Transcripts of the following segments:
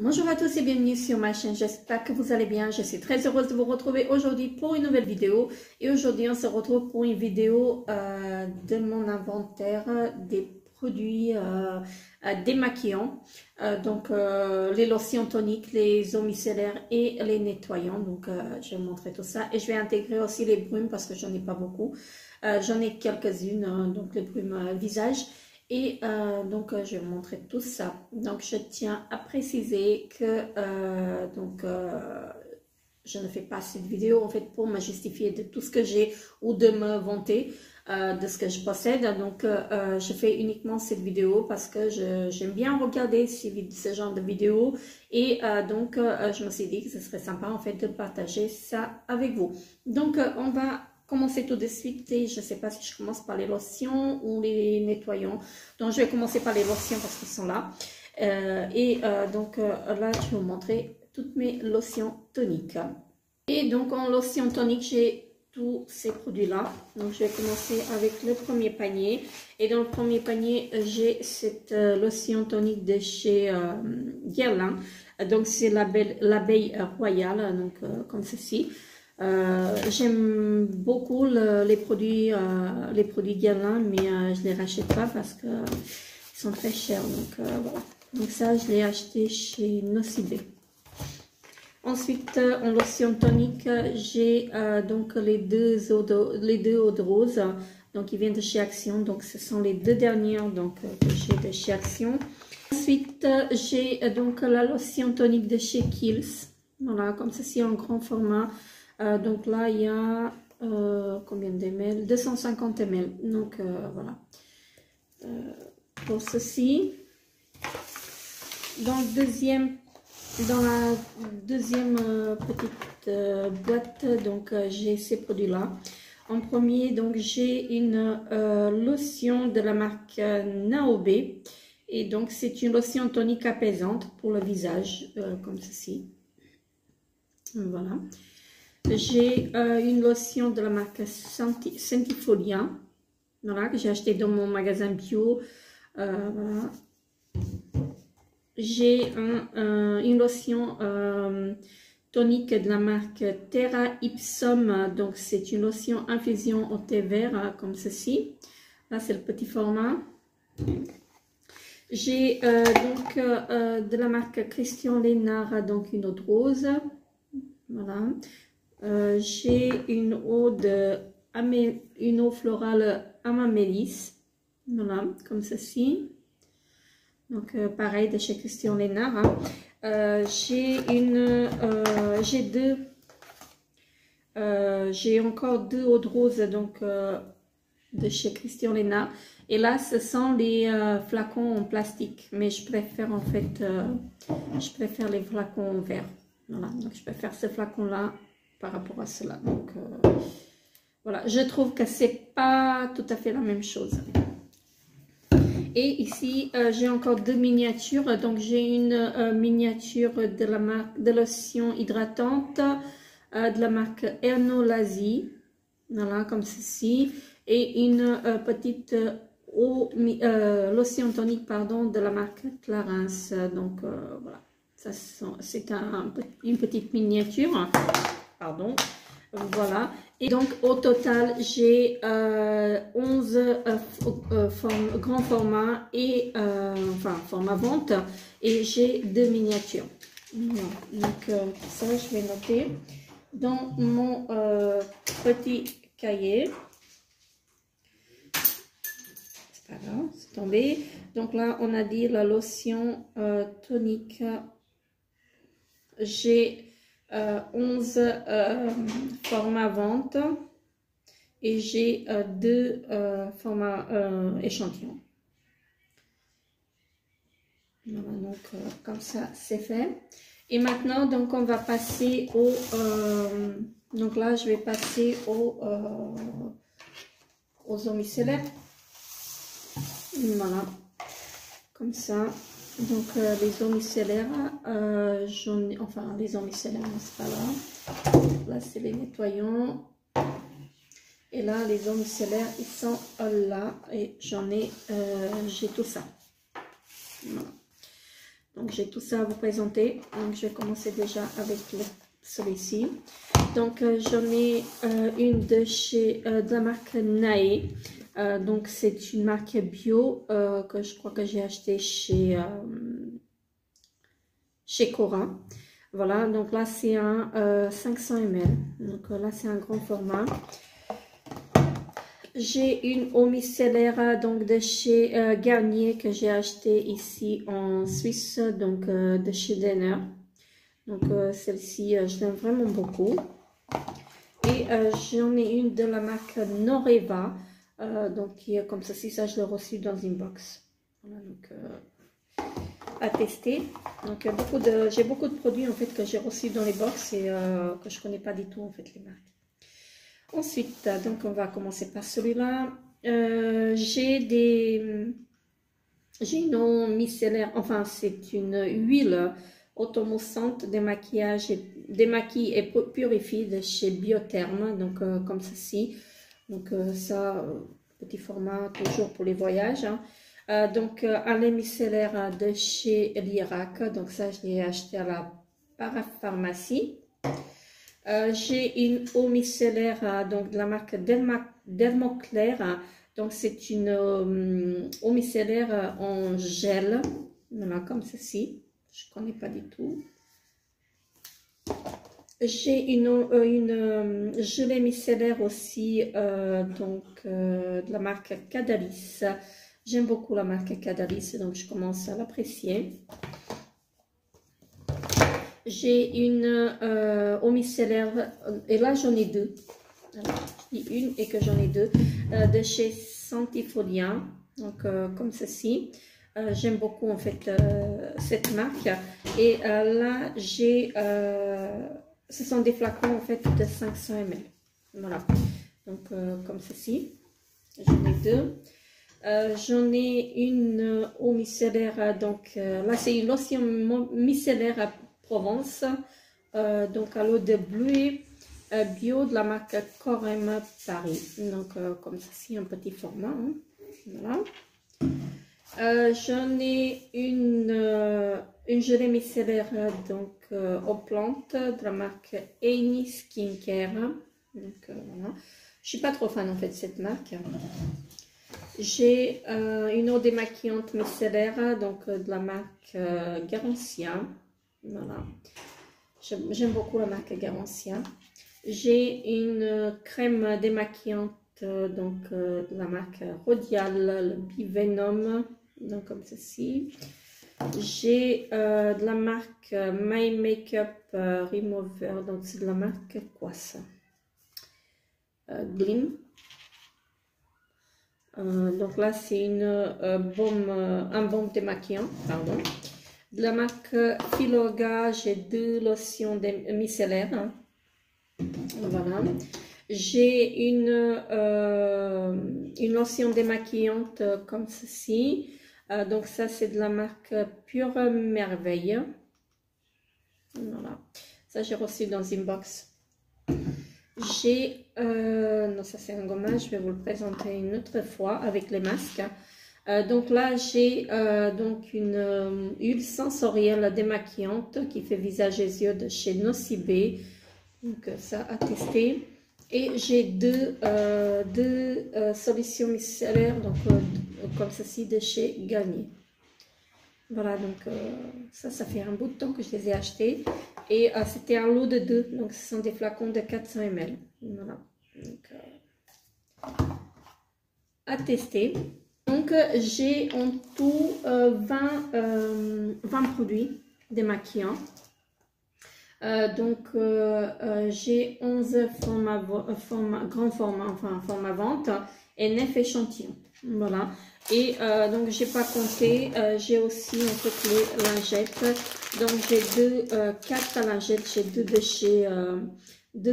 Bonjour à tous et bienvenue sur ma chaîne, j'espère que vous allez bien. Je suis très heureuse de vous retrouver aujourd'hui pour une nouvelle vidéo. Et aujourd'hui on se retrouve pour une vidéo de mon inventaire des produits démaquillants. Donc les lotions toniques, les eaux micellaires et les nettoyants. Donc je vais vous montrer tout ça. Et je vais intégrer aussi les brumes parce que j'en ai pas beaucoup. J'en ai quelques-unes, donc les brumes visage. Et donc je vais vous montrer tout ça. Donc je tiens à préciser que je ne fais pas cette vidéo en fait pour me justifier de tout ce que j'ai ou de me vanter de ce que je possède. Donc je fais uniquement cette vidéo parce que j'aime bien regarder ce genre de vidéos et je me suis dit que ce serait sympa en fait de partager ça avec vous. Donc on va commencer tout de suite et je ne sais pas si je commence par les lotions ou les nettoyants. Donc je vais commencer par les lotions parce qu'ils sont là. Là je vais vous montrer toutes mes lotions toniques. Et donc en lotion tonique j'ai tous ces produits là. Donc je vais commencer avec le premier panier. Et dans le premier panier j'ai cette lotion tonique de chez Guerlain. Donc c'est l'abeille royale, donc comme ceci. J'aime beaucoup les produits Guerlain, mais je ne les rachète pas parce que ils sont très chers. Donc voilà. Donc ça, je l'ai acheté chez Nocibé. Ensuite, en lotion tonique, j'ai donc les deux eaux de rose. Donc ils viennent de chez Action. Donc ce sont les deux dernières donc que j'ai de chez Action. Ensuite, j'ai donc la lotion tonique de chez Kiehl's. Voilà, comme ceci en grand format. Donc là, il y a combien de ml? 250 ml. Donc voilà. Pour ceci. Dans la deuxième petite boîte, donc j'ai ces produits-là. En premier, donc j'ai une lotion de la marque Naobe. Et donc c'est une lotion tonique apaisante pour le visage, comme ceci. Voilà. J'ai une lotion de la marque Sentifolia, voilà, que j'ai acheté dans mon magasin bio. Voilà. J'ai une lotion tonique de la marque Terra Ipsum. Donc c'est une lotion infusion au thé vert comme ceci. Là c'est le petit format. J'ai de la marque Christian Lénard, donc une eau de rose. Voilà. J'ai une eau florale Amamélis, voilà, comme ceci. Donc pareil de chez Christian Lénard. Hein. J'ai encore deux eaux de rose donc de chez Christian Lénard. Et là, ce sont les flacons en plastique, mais je préfère en fait, les flacons en verre. Voilà, donc je préfère ce flacon-là par rapport à cela. Donc voilà, je trouve que c'est pas tout à fait la même chose. Et ici, j'ai encore deux miniatures. Donc j'ai une miniature de la marque de lotion hydratante de la marque Ernolasi. Voilà, comme ceci. Et une petite lotion tonique, pardon, de la marque Clarins. Donc voilà. C'est une petite miniature, pardon, voilà. Et donc au total j'ai 11 grands formats et format vente et j'ai deux miniatures. Voilà. Donc ça je vais noter dans mon petit cahier. C'est pas grave, c'est tombé. Donc là on a dit la lotion tonique. J'ai 11 formats vente et j'ai deux formats échantillons. Voilà, donc comme ça c'est fait. Et maintenant donc on va passer au donc là je vais passer aux eaux micellaires. Voilà, comme ça. Donc les eaux micellaires, les eaux micellaires, c'est pas là. Là c'est les nettoyants. Et là les eaux micellaires, ils sont là et j'ai tout ça. Voilà. Donc j'ai tout ça à vous présenter. Donc je vais commencer déjà avec celui-ci. Donc j'en ai une de chez de la marque Nae. Donc c'est une marque bio que je crois que j'ai acheté chez Cora. Voilà, donc là c'est un 500 ml. Donc là c'est un grand format. J'ai une eau micellaire donc de chez Garnier que j'ai acheté ici en Suisse, donc de chez Denner. Donc celle-ci je l'aime vraiment beaucoup. Et j'en ai une de la marque Noreva, donc qui est comme ceci, ça je l'ai reçu dans une box. Voilà, donc à tester. Donc j'ai beaucoup de produits en fait que j'ai reçus dans les box et que je connais pas du tout en fait les marques. Ensuite, donc on va commencer par celui-là. J'ai une eau micellaire, enfin c'est une huile automoussante démaquille et purifie de chez Biotherme, donc comme ceci. Donc ça, petit format toujours pour les voyages. Hein. Donc un lait micellaire de chez Lirac, donc ça je l'ai acheté à la parapharmacie. J'ai une eau micellaire donc de la marque Dermoclair. Donc c'est une eau micellaire en gel, voilà comme ceci. Je ne connais pas du tout. J'ai une gelée micellaire aussi de la marque Cadalis. J'aime beaucoup la marque Cadalis, donc je commence à l'apprécier. J'ai une eau micellaire, et là j'en ai deux. Alors, je dis une et que j'en ai deux, de chez Santifolia, donc comme ceci. J'aime beaucoup en fait cette marque. Et là j'ai, ce sont des flacons en fait de 500 ml. Voilà, donc comme ceci. J'en ai deux. J'en ai une eau micellaire, donc là c'est une lotion micellaire à Provence, donc à l'eau de bleuet bio de la marque Corem Paris, donc comme ceci, un petit format. Hein. Voilà. J'en ai une gelée micellaire donc aux plantes de la marque Amy Skincare. Donc voilà. Je suis pas trop fan en fait de cette marque. J'ai une eau démaquillante micellaire donc de la marque Garancia. Voilà. J'aime beaucoup la marque Garancia. J'ai une crème démaquillante donc de la marque Rodial, le Bivenom, donc comme ceci. J'ai de la marque My Makeup Remover, donc c'est de la marque quoi ça? Glim. Donc là c'est un baume démaquillant, pardon. De la marque Filorga, j'ai deux lotions micellaires. Hein. Voilà. J'ai une lotion démaquillante comme ceci. Donc ça c'est de la marque Pure Merveille. Voilà. Ça j'ai reçu dans une box. J'ai, non ça c'est un gommage, je vais vous le présenter une autre fois avec les masques. Donc là j'ai donc une huile sensorielle démaquillante qui fait visage et yeux de chez Nocibé. Donc ça à tester. Et j'ai deux solutions micellaires donc comme ceci de chez Garnier. Voilà, donc ça fait un bout de temps que je les ai achetés. Et c'était un lot de deux, donc ce sont des flacons de 400 ml. Voilà, donc à tester. Donc j'ai en tout 20 produits démaquillants. Donc j'ai 11 grand format, enfin format vente et 9 échantillons. Voilà. Et donc j'ai pas compté, j'ai aussi en fait les lingettes. Donc j'ai 4 lingettes, j'ai deux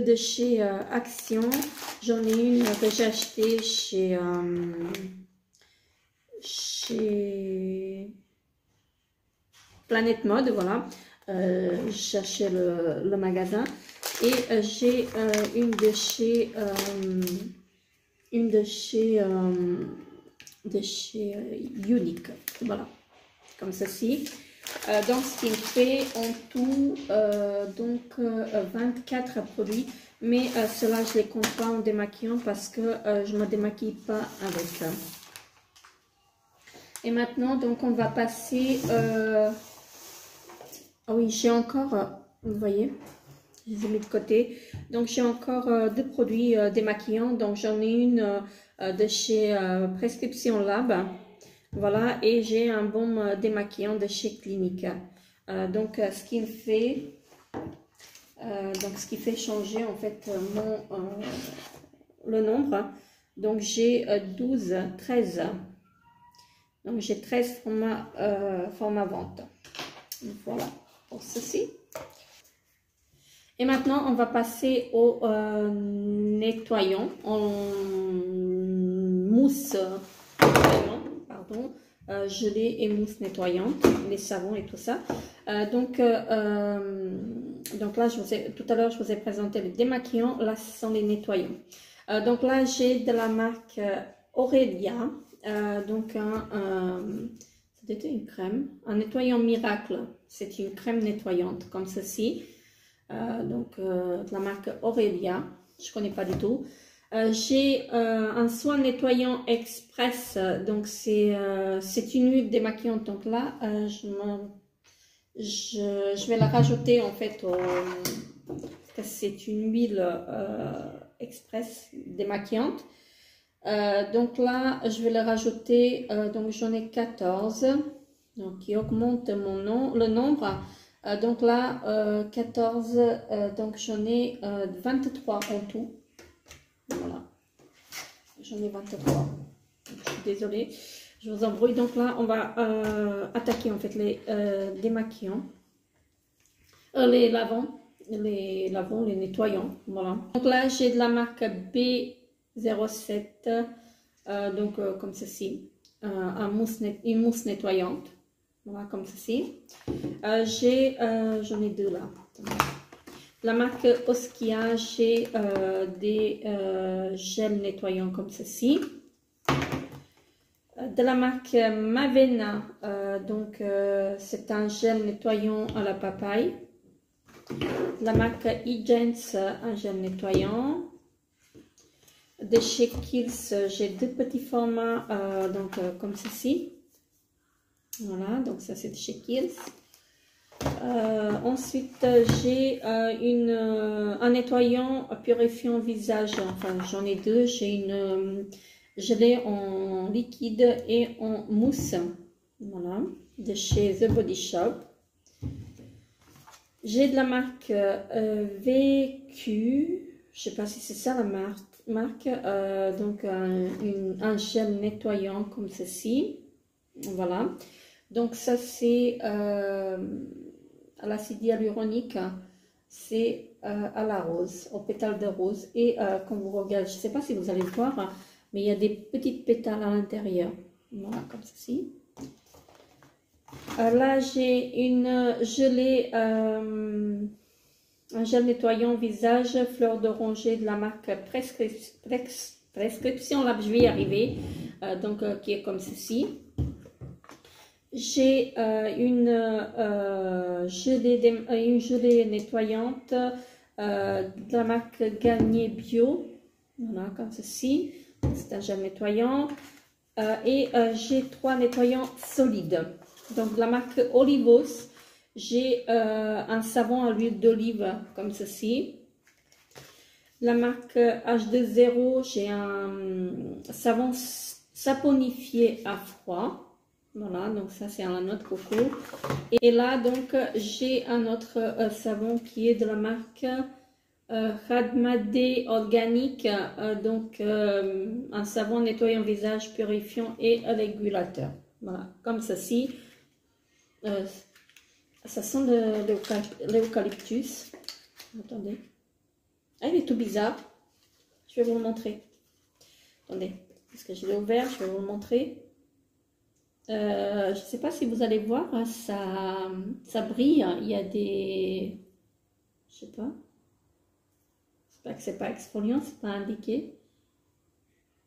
de chez Action. J'en ai une que j'ai achetée chez Planète Mode, voilà. Je cherchais le magasin. Et j'ai une de chez Unique, voilà, comme ceci. Donc, ce qui me fait en tout 24 produits. Mais cela, je les compte pas en démaquillant parce que je me démaquille pas avec. Et maintenant, donc, on va passer... Ah oui, j'ai encore... vous voyez, je les ai mis de côté. Donc, j'ai encore deux produits démaquillants. Donc, j'en ai une de chez Prescription Lab. Voilà, et j'ai un baume démaquillant de chez Clinique. Donc, ce qui me fait... donc, ce qui fait changer en fait le nombre. Donc, j'ai 12, 13. Donc, j'ai 13 formats vente. Voilà pour ceci. Et maintenant, on va passer au nettoyant en mousse nettoyant, pardon, gelée et mousse nettoyante, les savons et tout ça. Donc là, tout à l'heure, je vous ai présenté les démaquillants. Là, ce sont les nettoyants. Donc là, j'ai de la marque Aurelia. C'était une crème, un nettoyant miracle. C'est une crème nettoyante comme ceci. De la marque Aurelia, je connais pas du tout. J'ai un soin nettoyant express, donc c'est une huile démaquillante. Donc là, je vais la rajouter en fait c'est une huile express démaquillante. Donc là, je vais le rajouter, donc j'en ai 14, donc qui augmente le nombre. Donc là, 14, donc j'en ai 23 en tout. Voilà, j'en ai 23. Donc, je suis désolée, je vous embrouille. Donc là, on va attaquer en fait les démaquillants, les lavants, les nettoyants. Voilà. Donc là, j'ai de la marque B07, comme ceci, une mousse nettoyante. Voilà, comme ceci. J'en ai deux là. La marque Oskia, j'ai des gels nettoyants comme ceci. De la marque Mavena, c'est un gel nettoyant à la papaye. De la marque Egens, un gel nettoyant. De chez Kiehl's, j'ai deux petits formats, comme ceci. Voilà, donc ça c'est de chez Kiehl's. Ensuite, j'ai un nettoyant purifiant visage. Enfin, j'en ai deux. J'ai une gelée en liquide et en mousse. Voilà, de chez The Body Shop. J'ai de la marque VQ. Je sais pas si c'est ça la marque. Un gel nettoyant comme ceci. Voilà. Donc ça c'est à l'acide hyaluronique, c'est à la rose, au pétale de rose. Et quand vous regardez, je ne sais pas si vous allez voir, mais il y a des petites pétales à l'intérieur. Voilà, comme ceci. Là j'ai une gelée, un gel nettoyant visage fleur d'oranger de la marque Prescription Lab, je vais y arriver, qui est comme ceci. J'ai une gelée nettoyante de la marque Garnier Bio. Voilà, comme ceci. C'est un gel nettoyant. J'ai trois nettoyants solides. Donc, de la marque Olivos, j'ai un savon à l'huile d'olive comme ceci. La marque H2O, j'ai un savon saponifié à froid. Voilà, donc ça c'est la noix de coco. Et là, donc, j'ai un autre savon qui est de la marque Radmade Organique. Un savon nettoyant visage, purifiant et régulateur. Voilà, comme ceci. Ça sent l'eucalyptus. Attendez. Ah, il est tout bizarre. Je vais vous le montrer. Attendez, parce que je l'ai ouvert, je vais vous le montrer. Je ne sais pas si vous allez voir, ça brille. Il y a des... Je sais pas. J'espère que c'est pas exfoliant, c'est pas indiqué.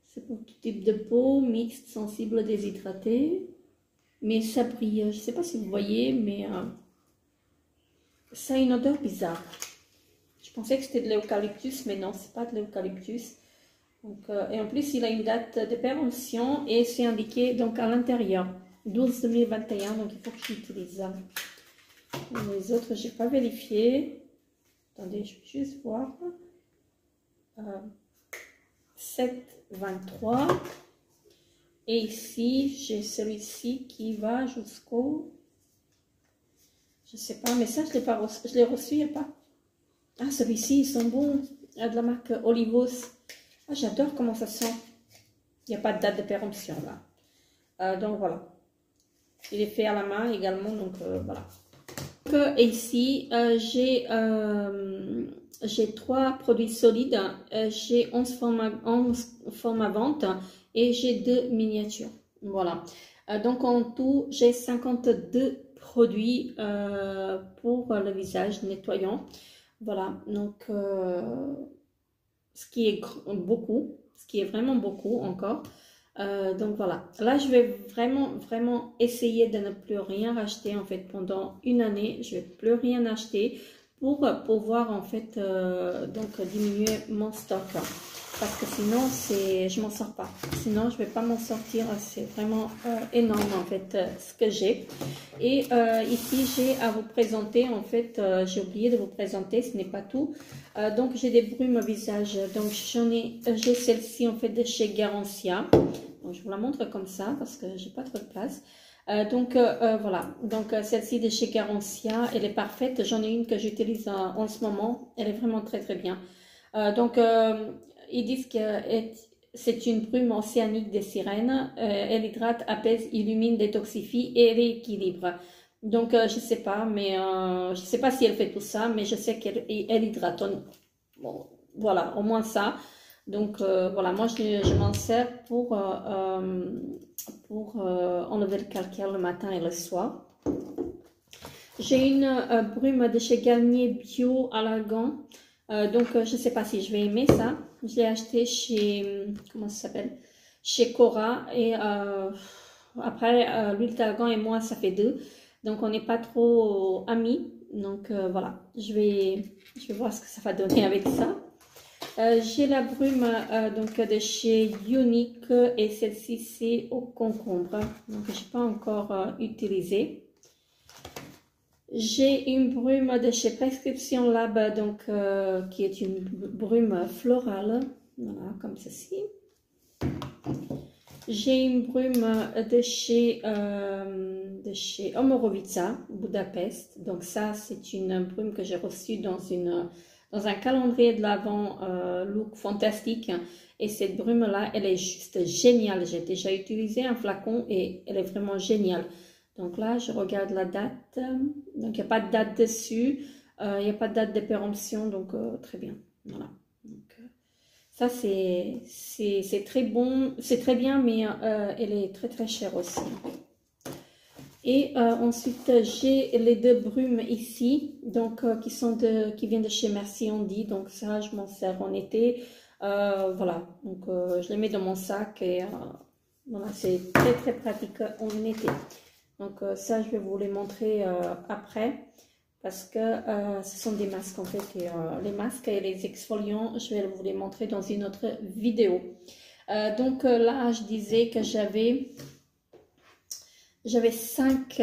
C'est pour tout type de peau, mixte, sensible, déshydraté. mais ça brille. Je ne sais pas si vous voyez, mais ça a une odeur bizarre. Je pensais que c'était de l'eucalyptus, mais non, c'est pas de l'eucalyptus. Et en plus, il a une date de péremption et c'est indiqué donc à l'intérieur, 12-2021, donc il faut que j'utilise ça. Les autres, j'ai pas vérifié. Attendez, je vais juste voir. 7,23. Et ici, j'ai celui-ci qui va jusqu'au... Je sais pas, mais ça, je l'ai pas reçu. Je l'ai reçu, il n'y a pas. Ah, celui-ci, ils sont bons. De la marque Olivos. Ah, j'adore comment ça sent. Il n'y a pas de date de péremption là. Donc voilà. Il est fait à la main également, donc voilà. Donc, ici, j'ai 3 produits solides. J'ai 11 formats vente et j'ai 2 miniatures. Voilà. Donc en tout, j'ai 52 produits pour le visage nettoyant. Voilà. Donc ce qui est beaucoup, ce qui est vraiment beaucoup encore. Donc voilà, là je vais vraiment essayer de ne plus rien racheter en fait pendant une année. Je vais plus rien acheter pour pouvoir en fait donc diminuer mon stock, parce que sinon je m'en sors pas. Sinon je vais pas m'en sortir. C'est vraiment énorme en fait ce que j'ai. Et ici j'ai à vous présenter en fait, j'ai oublié de vous présenter, ce n'est pas tout. Donc j'ai des brumes au visage. Donc j'ai celle-ci en fait de chez Garancia. Donc, je vous la montre comme ça parce que j'ai pas trop de place. Voilà, donc celle-ci de chez Garancia, elle est parfaite. J'en ai une que j'utilise en ce moment. Elle est vraiment très bien. Ils disent que c'est une brume océanique des sirènes. Elle hydrate, apaise, illumine, détoxifie et rééquilibre. Donc je sais pas, mais je sais pas si elle fait tout ça, mais je sais qu'elle hydrate. Bon, voilà, au moins ça. Donc voilà, moi je m'en sers pour enlever le calcaire le matin et le soir. J'ai une brume de chez Garnier Bio à l'argan. Donc je ne sais pas si je vais aimer ça. Je l'ai acheté chez, comment ça s'appelle, chez Cora. Et après l'huile d'argan et moi ça fait 2. Donc on n'est pas trop amis. Donc voilà, je vais voir ce que ça va donner avec ça. J'ai la brume donc de chez Unique et celle-ci c'est au concombre, donc je n'ai pas encore utilisé. J'ai une brume de chez Prescription Lab, donc qui est une brume florale, voilà, comme ceci. J'ai une brume de chez Omorovica, Budapest. Donc ça c'est une brume que j'ai reçue dans un calendrier de l'Avent look fantastique. Et cette brume là, elle est juste géniale. J'ai déjà utilisé un flacon et elle est vraiment géniale. Donc là, je regarde la date. Donc il n'y a pas de date dessus. Il n'y a pas de date de péremption. Donc très bien. Voilà. Donc, ça c'est très bon. C'est très bien, mais elle est très chère aussi. Et ensuite, j'ai les 2 brumes ici, donc qui viennent de chez Merci Andy. Donc ça, je m'en sers en été. Voilà, donc je les mets dans mon sac et voilà, c'est très pratique en été. Donc ça, je vais vous les montrer après parce que ce sont des masques en fait. Et, les masques et les exfoliants, je vais vous les montrer dans une autre vidéo. Donc là, je disais que j'avais 5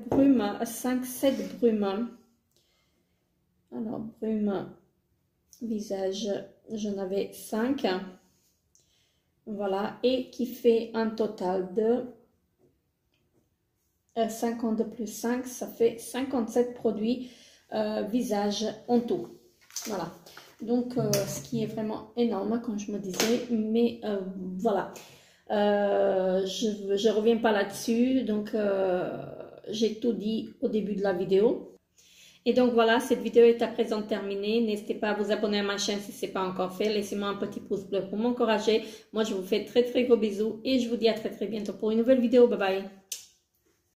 brumes, 7 brumes. Alors, brume visage, j'en avais 5. Voilà, et qui fait un total de 52 plus 5, ça fait 57 produits visage en tout. Voilà, donc ce qui est vraiment énorme, comme je me disais, mais voilà. Je reviens pas là-dessus, donc j'ai tout dit au début de la vidéo. Et donc voilà, cette vidéo est à présent terminée. N'hésitez pas à vous abonner à ma chaîne si ce n'est pas encore fait. Laissez-moi un petit pouce bleu pour m'encourager. Moi, je vous fais très gros bisous et je vous dis à très bientôt pour une nouvelle vidéo. Bye bye.